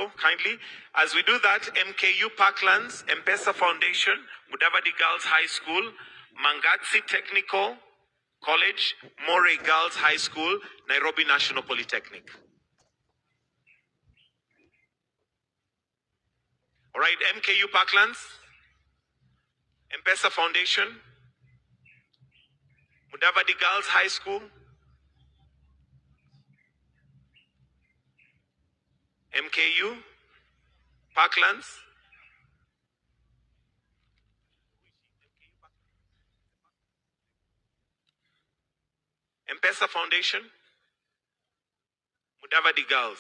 photo, kindly. As we do that, MKU Parklands, M-Pesa Foundation, Mudavadi Girls High School, Mangatsi Technical College, Moray Girls High School, Nairobi National Polytechnic. All right, MKU Parklands, M-Pesa Foundation, Mudavadi Girls High School, MKU Parklands, M-Pesa Foundation, Mudavadi Girls.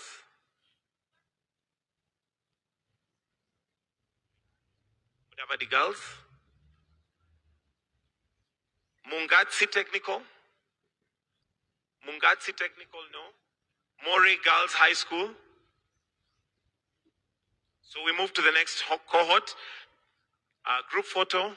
Mudavadi Girls. Mungatsi Technical. Mungatsi Technical, no. Moray Girls High School. So we move to the next cohort. Group photo.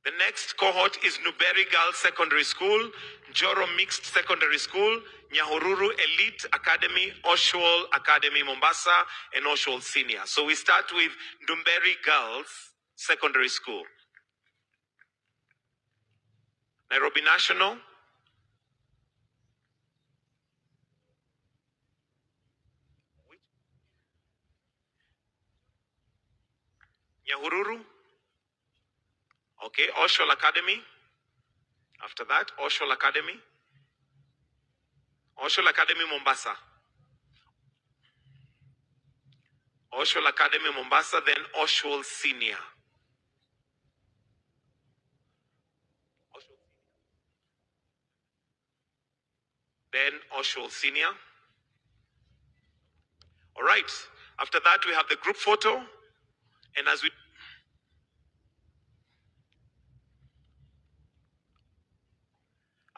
The next cohort is Newberry Girls Secondary School, Njoro Mixed Secondary School, Nyahururu Elite Academy, Oswald Academy Mombasa, and Oswald Senior. So we start with Newberry Girls Secondary School. Nairobi National. Nyahururu. Okay, Oswald Academy. After that, Oswald Academy. Oswald Academy Mombasa. Oswald Academy Mombasa, then Oswald Senior. Then Oswald Senior. All right. After that, we have the group photo. And as we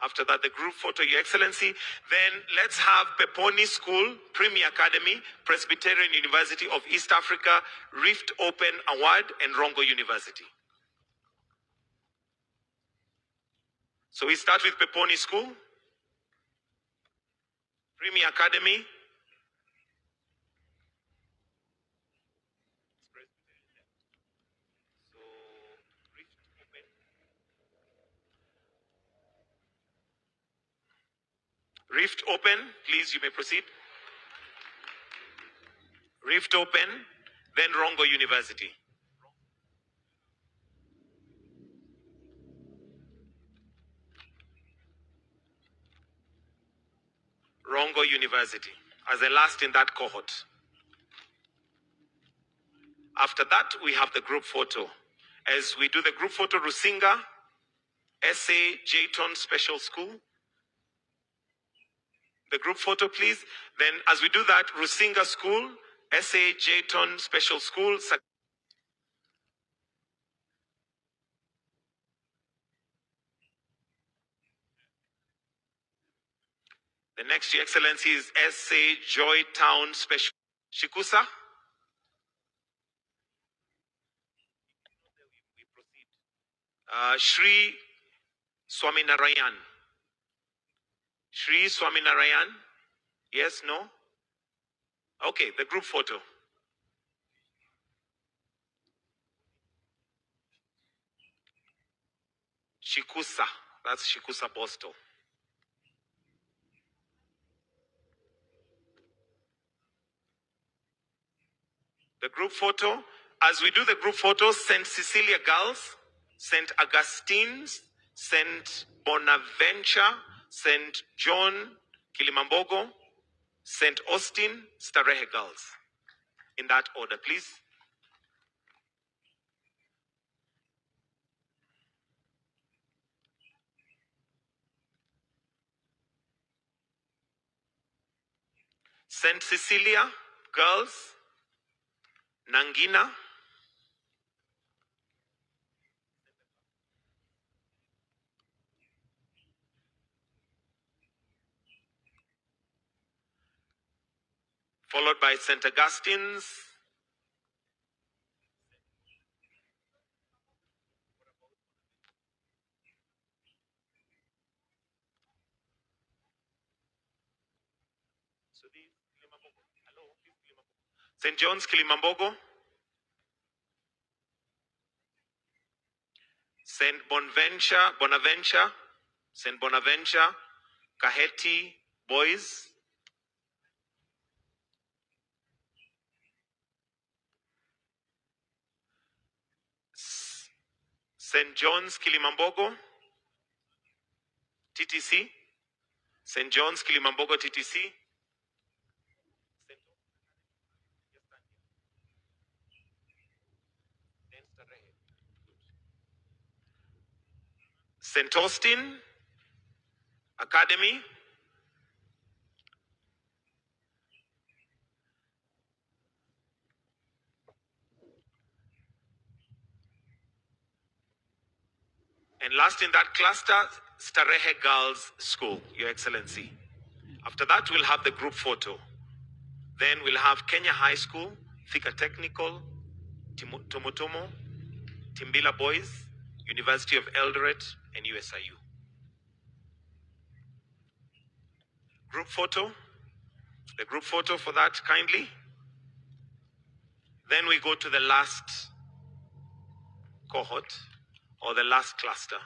After that, the group photo, Your Excellency. Then let's have Peponi School, Premier Academy, Presbyterian University of East Africa, Rift Open Award, and Rongo University. So we start with Peponi School, Premier Academy, Rift Open, please, you may proceed. Rift Open, then Rongo University. Rongo University, as the last in that cohort. After that, we have the group photo. As we do the group photo, Rusinga, SA Jayton Special School. The group photo, please. Then as we do that, Rusinga School, SA Jayton Special School. The next, Your Excellency, is SA Joy Town Special. Shikusa. Shri Swaminarayan. Shri Swaminarayan. Yes, no? Okay, the group photo. Shikusa. That's Shikusa Postal. The group photo. As we do the group photo, St. Cecilia Girls, St. Augustine's, St. Bonaventure, St. John Kilimambogo, St. Austin, Starehe Girls. In that order, please. St. Cecilia Girls, Nangina, followed by St. Augustine's, St. John's Kilimambogo, St. Bonaventure, Kaheti Boys, St. John's Kilimambogo, TTC, St. John's Kilimambogo, TTC, St. Austin Academy, and last in that cluster, Starehe Girls School, Your Excellency. After that, we'll have the group photo. Then we'll have Kenya High School, Thika Technical, Tumutumu, Timbila Boys, University of Eldoret, and USIU. Group photo, the group photo for that kindly. Then we go to the last cohort, or the last cluster.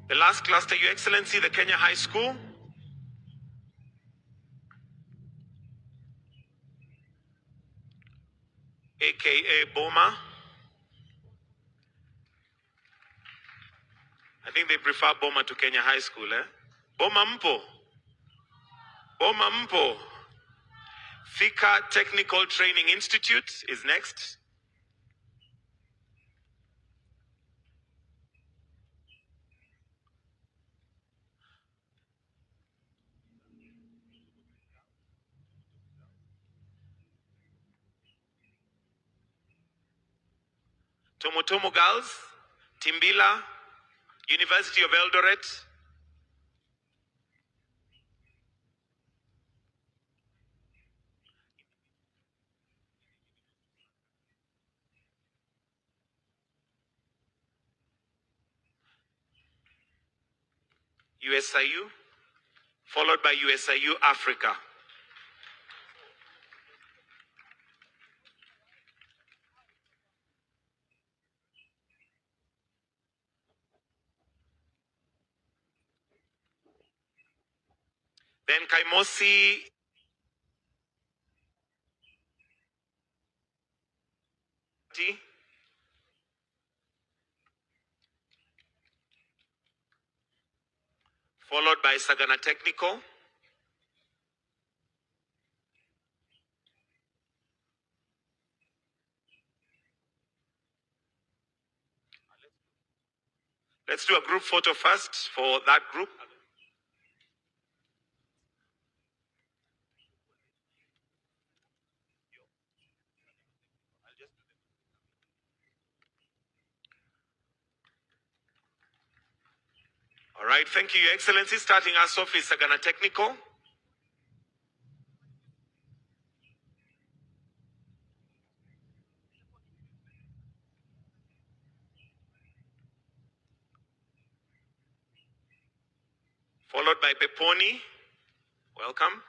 The last cluster, Your Excellency, the Kenya High School, aka Boma. I think they prefer Boma to Kenya High School, eh? Boma Mpo. Boma Mpo. Thika Technical Training Institute is next. Tumutumu Girls, Timbila, University of Eldoret, USIU, followed by USIU Africa. Then Kaimosi, followed by Sagana Technical. Let's do a group photo first for that group. All right, thank you, Your Excellency. Starting us off is Sagana Technical. Followed by Peponi. Welcome.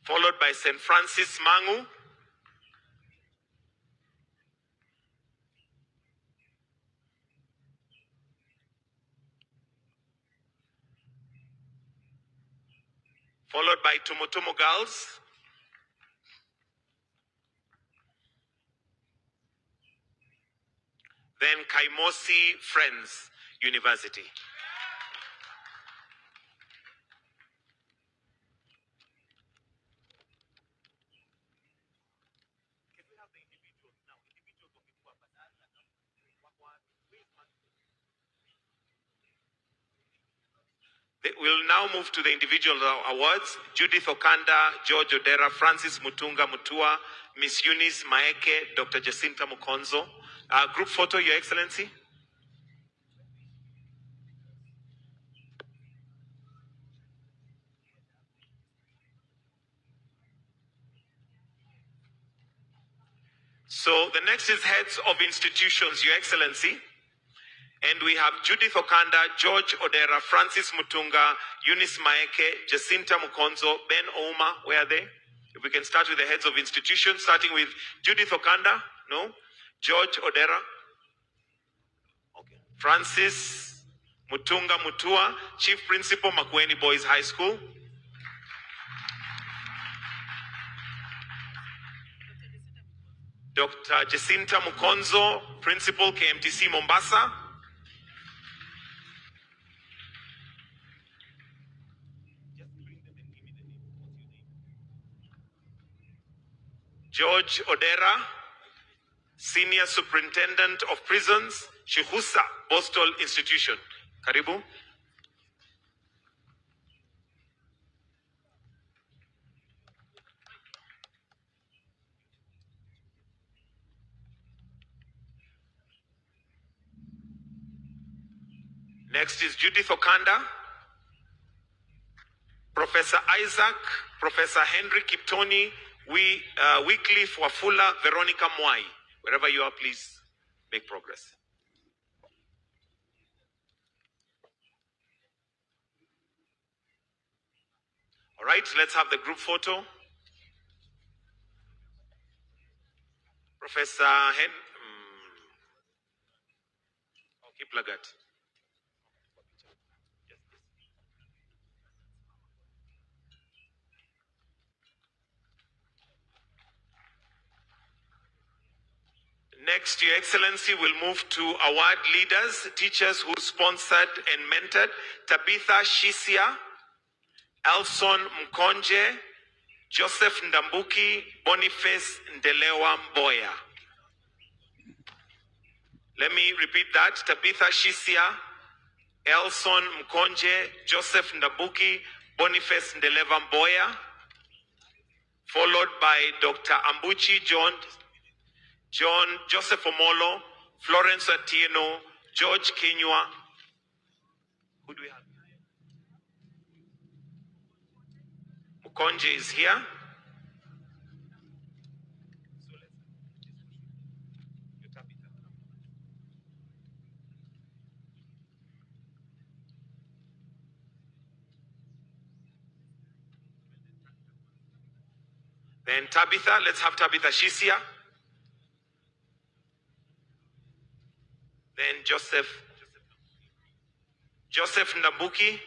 Followed by St. Francis Mangu. Followed by Tumutumu Girls. Then Kaimosi Friends University. We'll now move to the individual awards. Judith Okanda, George Odera, Francis Mutunga Mutua, Miss Eunice Maeke, Dr. Jacinta Mukonzo. Group photo, Your Excellency. So the next is heads of institutions, Your Excellency. And we have Judith Okanda, George Odera, Francis Mutunga, Eunice Maeke, Jacinta Mukonzo, Ben Ouma. Where are they? If we can start with the heads of institutions, starting with Judith Okanda. No? George Odera. Okay. Francis Mutunga Mutua, Chief Principal, Makueni Boys High School. Dr. Jacinta Mukonzo, Principal, KMTC Mombasa. George Odera, Senior Superintendent of Prisons, Shihusa, Postal Institution. Karibu. Next is Judith Okanda, Professor Isaac, Professor Henry Kiptoni, Wycliffe Wafula, Veronica Mwai. Wherever you are, please make progress. All right, let's have the group photo. Professor Kiplagat. Next, Your Excellency, will move to award leaders, teachers who sponsored and mentored Tabitha Shisia, Elson Mkonje, Joseph Ndambuki, Boniface Ndelewa Mboya. Let me repeat that. Tabitha Shisia, Elson Mkonje, Joseph Ndambuki, Boniface Ndelewa Mboya, followed by Dr. Ambuchi John Joseph Omolo, Florence Atieno, George Kinyua. Who do we have? Mukonje is here. Then Tabitha, let's have Tabitha Shisia. Then Joseph Ndambuki.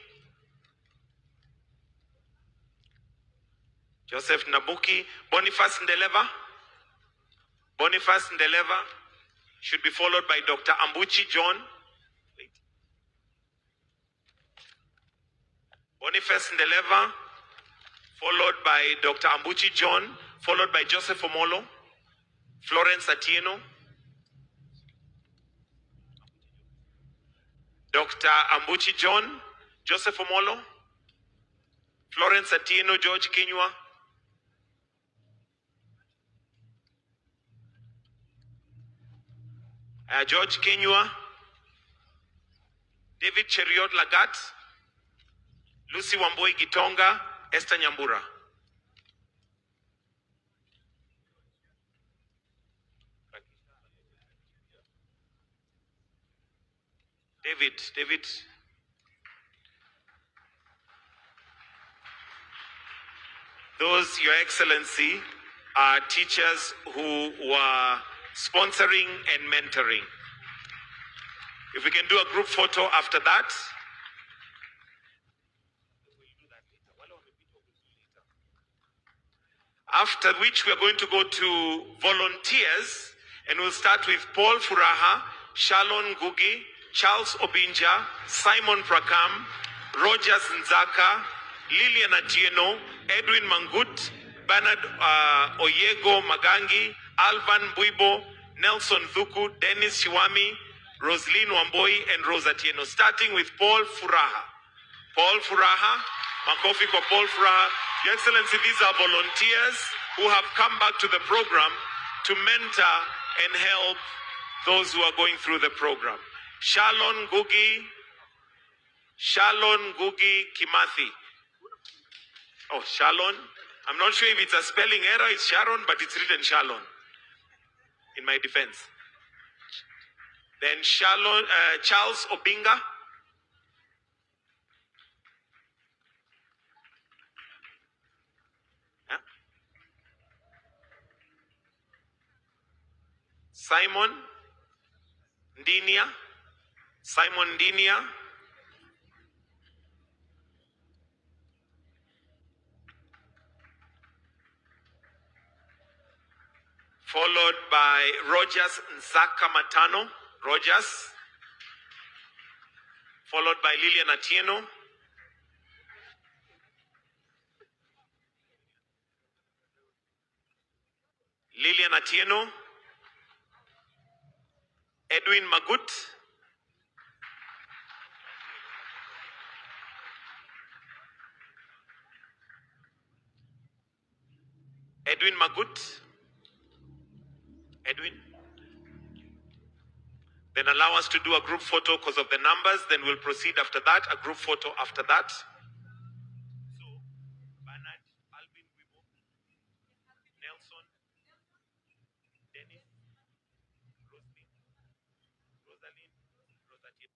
Joseph Ndambuki. Boniface Ndelewa. Boniface Ndelewa should be followed by Dr. Ambuchi John. Wait. Boniface Ndelewa, followed by Dr. Ambuchi John, followed by Joseph Omolo, Florence Atieno, Dr. Ambuchi John, Joseph Omolo, Florence Atieno, George Kinyua, George Kinyua, David Cheriot Lagat, Lucy Wamboi Gitonga, Esther Nyambura. David. Those, Your Excellency, are teachers who were sponsoring and mentoring. If we can do a group photo after that. After which we are going to go to volunteers, and we'll start with Paul Furaha, Shalon Gugi, Charles Obinja, Simon Prakam, Rogers Nzaka, Lilian Atieno, Edwin Mangut, Bernard Oyego Magangi, Alvan Buibo, Nelson Thuku, Dennis Shiwami, Roslyn Wamboi, and Rose Atieno. Starting with Paul Furaha. Paul Furaha, makofi kwa Paul Furaha. Your Excellency, these are volunteers who have come back to the program to mentor and help those who are going through the program. Shalon Gugi Kimathi. Oh, Shalon. I'm not sure if it's a spelling error, it's Sharon, but it's written Shalon. in my defense. Then Charles Obinga. Yeah. Simon Ndinia. Simon Ndinia. Followed by Rogers Nzaka Matano. Rogers. Followed by Lilian Atieno. Lilian Atieno. Edwin Magut. Edwin Magut. Edwin. Then allow us to do a group photo because of the numbers. Then we'll proceed after that. A group photo after that. So, Bernard, Alvin, Wibo, Nelson, Dennis, Rosaline, Rosati.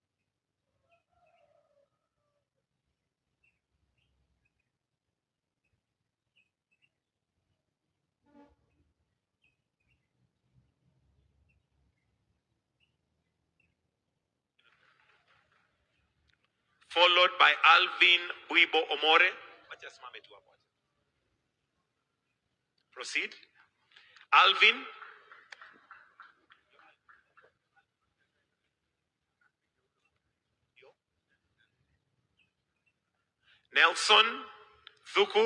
Followed by Alvin Buibo Omore. Proceed. Alvin. Nelson Thuku.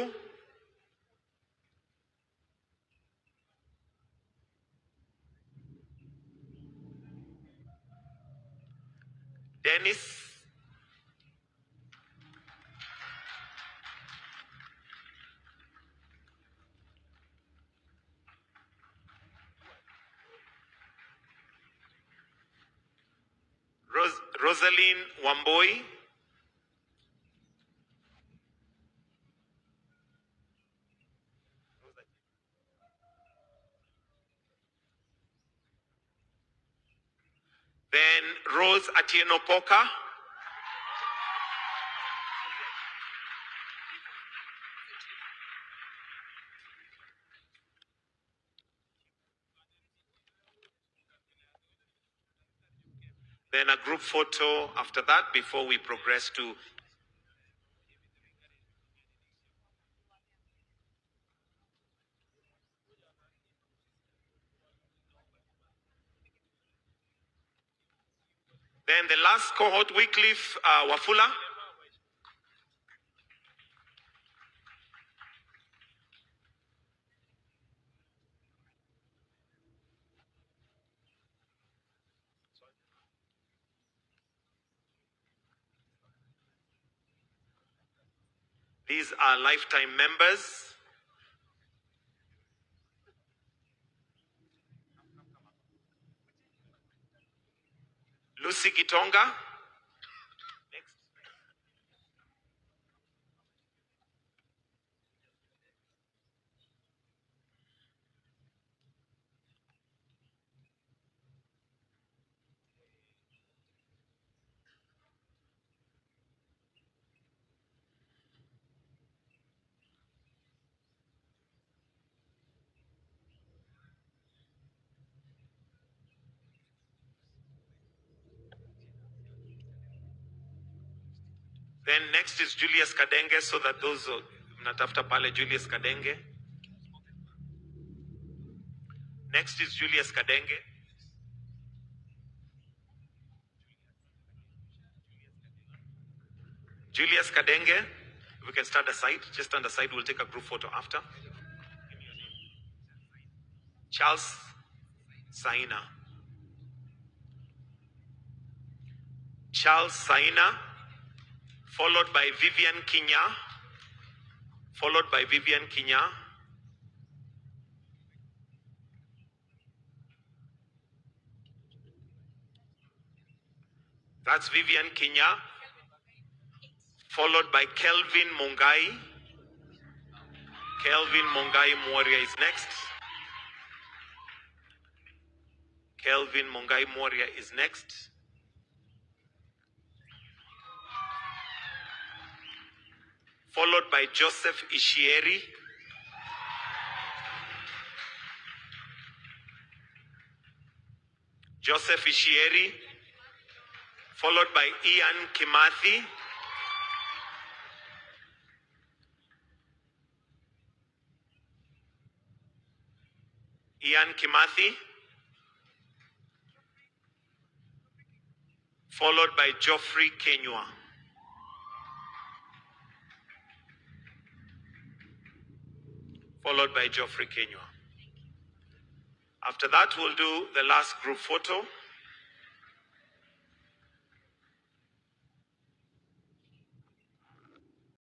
Dennis. Rosaline Wamboi. Then Rose Atieno Poka. Then a group photo after that before we progress to then the last cohort, Wycliffe Wafula. These are lifetime members. Lucy Gitonga. Next. Then next is Julius Kadenge, so that those mnatafuta pale Julius Kadenge. Next is Julius Kadenge. Julius Kadenge, we can start aside, just stand aside, we'll take a group photo after. Charles Saina. Charles Saina, followed by Vivian Kinya, followed by Vivian Kinya. That's Vivian Kinya, followed by Kelvin Mongai. Kelvin Mongai Moria is next. Kelvin Mongai Moria is next. Followed by Joseph Ishieri. Joseph Ishieri. Followed by Ian Kimathi. Ian Kimathi. Followed by Geoffrey Kenywa. Followed by Geoffrey Kenywa. After that, we'll do the last group photo.